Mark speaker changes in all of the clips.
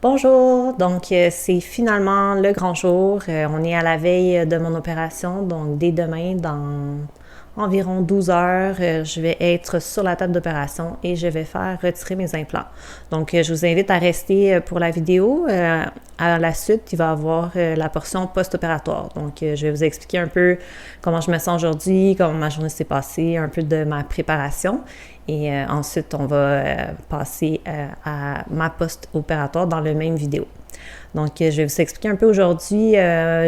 Speaker 1: Bonjour, donc c'est finalement le grand jour. On est à la veille de mon opération, donc dès demain, dans environ 12 heures, je vais être sur la table d'opération et je vais faire retirer mes implants. Donc je vous invite à rester pour la vidéo. À la suite, il va y avoir la portion post-opératoire. Donc je vais vous expliquer un peu comment je me sens aujourd'hui, comment ma journée s'est passée, un peu de ma préparation. Et ensuite, on va passer à ma post-opératoire dans la même vidéo. Donc, je vais vous expliquer un peu aujourd'hui.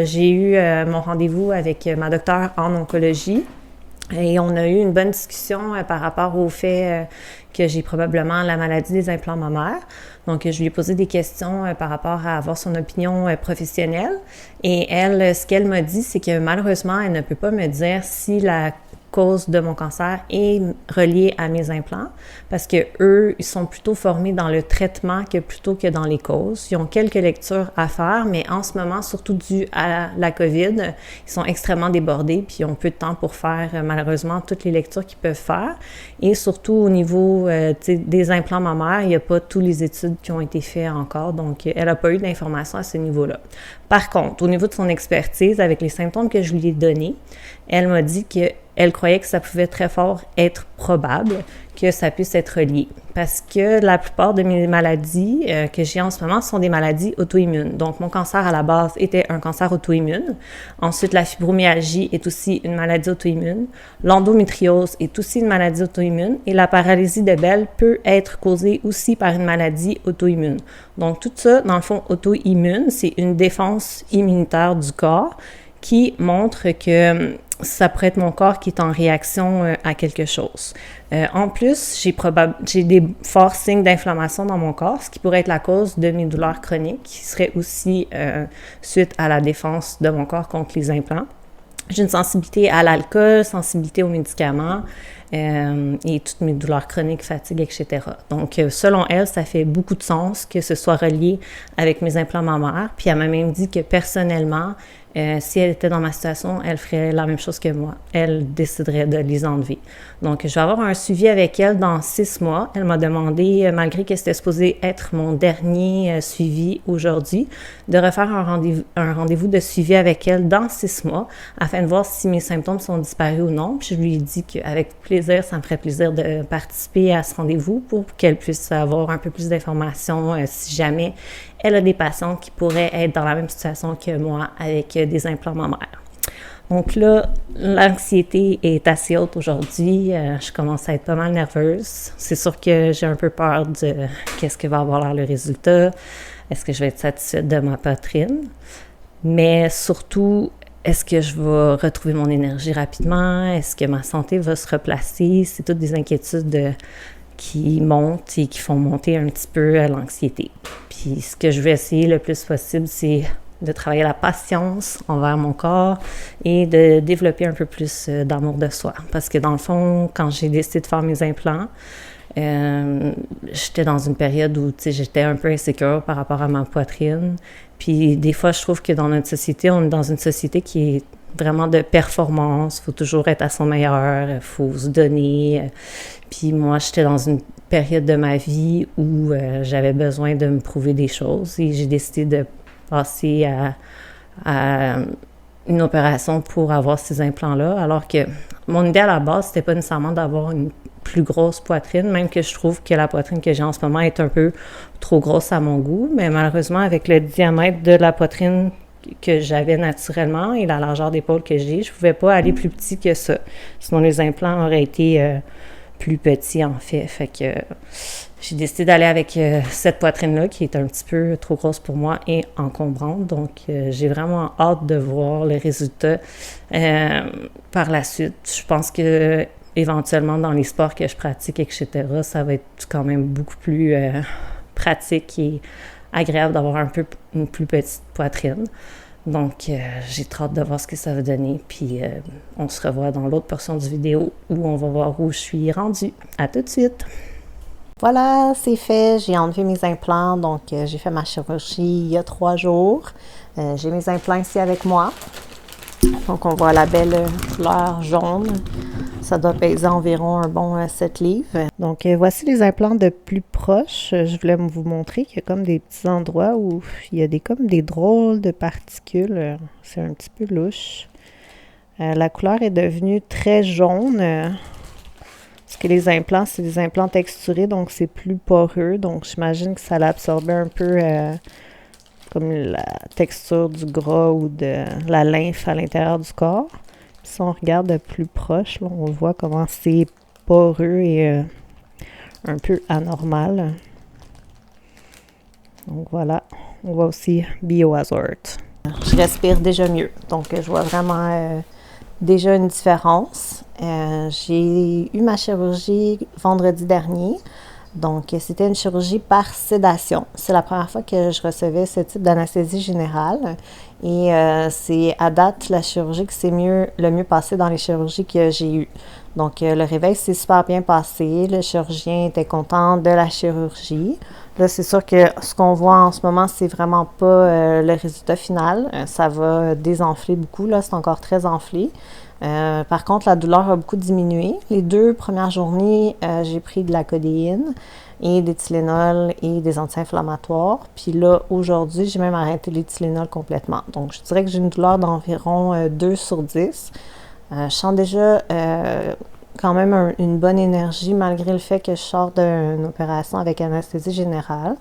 Speaker 1: J'ai eu mon rendez-vous avec ma docteure en oncologie et on a eu une bonne discussion par rapport au fait que j'ai probablement la maladie des implants mammaires. Donc, je lui ai posé des questions par rapport à avoir son opinion professionnelle. Et elle, ce qu'elle m'a dit, c'est que malheureusement, elle ne peut pas me dire si la cause de mon cancer est reliée à mes implants parce que eux, ils sont plutôt formés dans le traitement plutôt que dans les causes. Ils ont quelques lectures à faire, mais en ce moment, surtout dû à la COVID, ils sont extrêmement débordés puis ils ont peu de temps pour faire malheureusement toutes les lectures qu'ils peuvent faire. Et surtout au niveau des implants mammaires, il n'y a pas toutes les études qui ont été faites encore, donc elle n'a pas eu d'informations à ce niveau-là. Par contre, au niveau de son expertise, avec les symptômes que je lui ai donnés, elle m'a dit qu'elle croyait que ça pouvait très fort être probable que ça puisse être lié. Parce que la plupart de mes maladies que j'ai en ce moment sont des maladies auto-immunes. Donc, mon cancer à la base était un cancer auto-immune. Ensuite, la fibromyalgie est aussi une maladie auto-immune. L'endométriose est aussi une maladie auto-immune. Et la paralysie de Bell peut être causée aussi par une maladie auto-immune. Donc, tout ça, dans le fond, auto-immune, c'est une défense immunitaire du corps qui montre que ça pourrait être mon corps qui est en réaction à quelque chose. En plus, j'ai des forts signes d'inflammation dans mon corps, ce qui pourrait être la cause de mes douleurs chroniques, qui serait aussi suite à la défense de mon corps contre les implants. J'ai une sensibilité à l'alcool, sensibilité aux médicaments et toutes mes douleurs chroniques, fatigue, etc. Donc, selon elle, ça fait beaucoup de sens que ce soit relié avec mes implants mammaires. Puis, elle m'a même dit que personnellement, si elle était dans ma situation, elle ferait la même chose que moi. Elle déciderait de les enlever. Donc, je vais avoir un suivi avec elle dans 6 mois. Elle m'a demandé, malgré que c'était supposé être mon dernier suivi aujourd'hui, de refaire un rendez-vous de suivi avec elle dans 6 mois afin de voir si mes symptômes sont disparus ou non. Puis je lui ai dit qu'avec plaisir, ça me ferait plaisir de participer à ce rendez-vous pour qu'elle puisse avoir un peu plus d'informations si jamais elle a des patients qui pourraient être dans la même situation que moi avec des implants mammaires. Donc là, l'anxiété est assez haute aujourd'hui. Je commence à être pas mal nerveuse. C'est sûr que j'ai un peu peur de qu'est-ce que va avoir l'air le résultat. Est-ce que je vais être satisfaite de ma poitrine? Mais surtout, est-ce que je vais retrouver mon énergie rapidement? Est-ce que ma santé va se replacer? C'est toutes des inquiétudes qui montent et qui font monter un petit peu l'anxiété. Puis ce que je vais essayer le plus possible, c'est de travailler la patience envers mon corps et de développer un peu plus d'amour de soi. Parce que dans le fond, quand j'ai décidé de faire mes implants, j'étais dans une période où j'étais un peu insécure par rapport à ma poitrine. Puis des fois, je trouve que dans notre société, on est dans une société qui est vraiment de performance. Il faut toujours être à son meilleur, il faut se donner. Puis moi, j'étais dans une période de ma vie où j'avais besoin de me prouver des choses et j'ai décidé de passer à une opération pour avoir ces implants-là, alors que mon idée à la base, c'était pas nécessairement d'avoir une plus grosse poitrine, même que je trouve que la poitrine que j'ai en ce moment est un peu trop grosse à mon goût, mais malheureusement, avec le diamètre de la poitrine que j'avais naturellement et la largeur d'épaule que j'ai, je pouvais pas aller plus petit que ça. Sinon, les implants auraient été plus petits, en fait. Fait que j'ai décidé d'aller avec cette poitrine-là qui est un petit peu trop grosse pour moi et encombrante. Donc, j'ai vraiment hâte de voir les résultats par la suite. Je pense que éventuellement, dans les sports que je pratique, etc., ça va être quand même beaucoup plus pratique et agréable d'avoir une plus petite poitrine. Donc, j'ai très hâte de voir ce que ça va donner. Puis, on se revoit dans l'autre portion du vidéo où on va voir où je suis rendue. À tout de suite! Voilà, c'est fait. J'ai enlevé mes implants. Donc, j'ai fait ma chirurgie il y a 3 jours. J'ai mes implants ici avec moi. Donc, on voit la belle couleur jaune Ça doit peser environ un bon 7 livres. Donc, voici les implants de plus proche. Je voulais vous montrer qu'il y a comme des petits endroits où il y a comme des drôles de particules. C'est un petit peu louche. La couleur est devenue très jaune. Parce que les implants, c'est des implants texturés, donc c'est plus poreux. Donc, j'imagine que ça l'absorbait un peu comme la texture du gras ou de la lymphe à l'intérieur du corps. Puis si on regarde de plus proche, là, on voit comment c'est poreux et un peu anormal. Donc voilà, on voit aussi Biohazard. Je respire déjà mieux, donc je vois vraiment déjà une différence. J'ai eu ma chirurgie vendredi dernier. Donc, c'était une chirurgie par sédation. C'est la première fois que je recevais ce type d'anesthésie générale. Et c'est à date la chirurgie qui s'est le mieux passée dans les chirurgies que j'ai eues. Donc, le réveil s'est super bien passé. Le chirurgien était content de la chirurgie. Là, c'est sûr que ce qu'on voit en ce moment, c'est vraiment pas le résultat final. Ça va désenfler beaucoup. Là, c'est encore très enflé. Par contre, la douleur a beaucoup diminué. Les 2 premières journées, j'ai pris de la codéine et des Tylenol et des anti-inflammatoires. Puis là, aujourd'hui, j'ai même arrêté les Tylenol complètement. Donc, je dirais que j'ai une douleur d'environ 2 sur 10. Je sens déjà quand même une bonne énergie malgré le fait que je sors d'une opération avec anesthésie générale.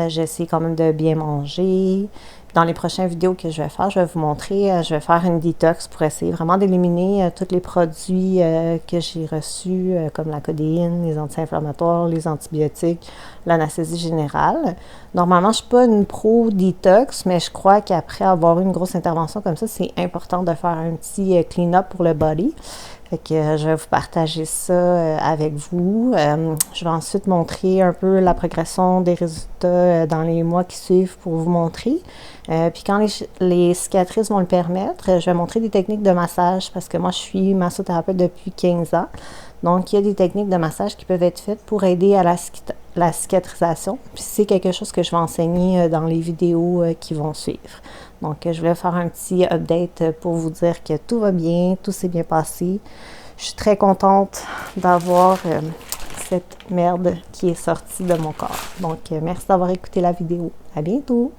Speaker 1: J'essaie quand même de bien manger. Dans les prochaines vidéos que je vais faire, je vais vous montrer, je vais faire une détox pour essayer vraiment d'éliminer tous les produits que j'ai reçus, comme la codéine, les anti-inflammatoires, les antibiotiques, l'anesthésie générale. Normalement, je ne suis pas une pro détox, mais je crois qu'après avoir eu une grosse intervention comme ça, c'est important de faire un petit clean-up pour le body. Fait que je vais vous partager ça avec vous. Je vais ensuite montrer un peu la progression des résultats dans les mois qui suivent pour vous montrer. Puis quand les cicatrices vont le permettre, je vais montrer des techniques de massage parce que moi, je suis massothérapeute depuis 15 ans. Donc, il y a des techniques de massage qui peuvent être faites pour aider à la cicatrisation. Puis c'est quelque chose que je vais enseigner dans les vidéos qui vont suivre. Donc, je voulais faire un petit update pour vous dire que tout va bien, tout s'est bien passé. Je suis très contente d'avoir cette merde qui est sortie de mon corps. Donc, merci d'avoir écouté la vidéo. À bientôt!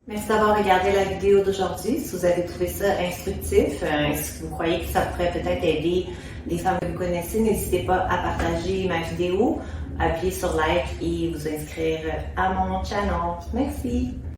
Speaker 1: Merci d'avoir regardé la vidéo d'aujourd'hui. Si vous avez trouvé ça instructif, si vous croyez que ça pourrait peut-être aider les femmes que vous connaissez, n'hésitez pas à partager ma vidéo, appuyer sur like et vous inscrire à mon channel. Merci!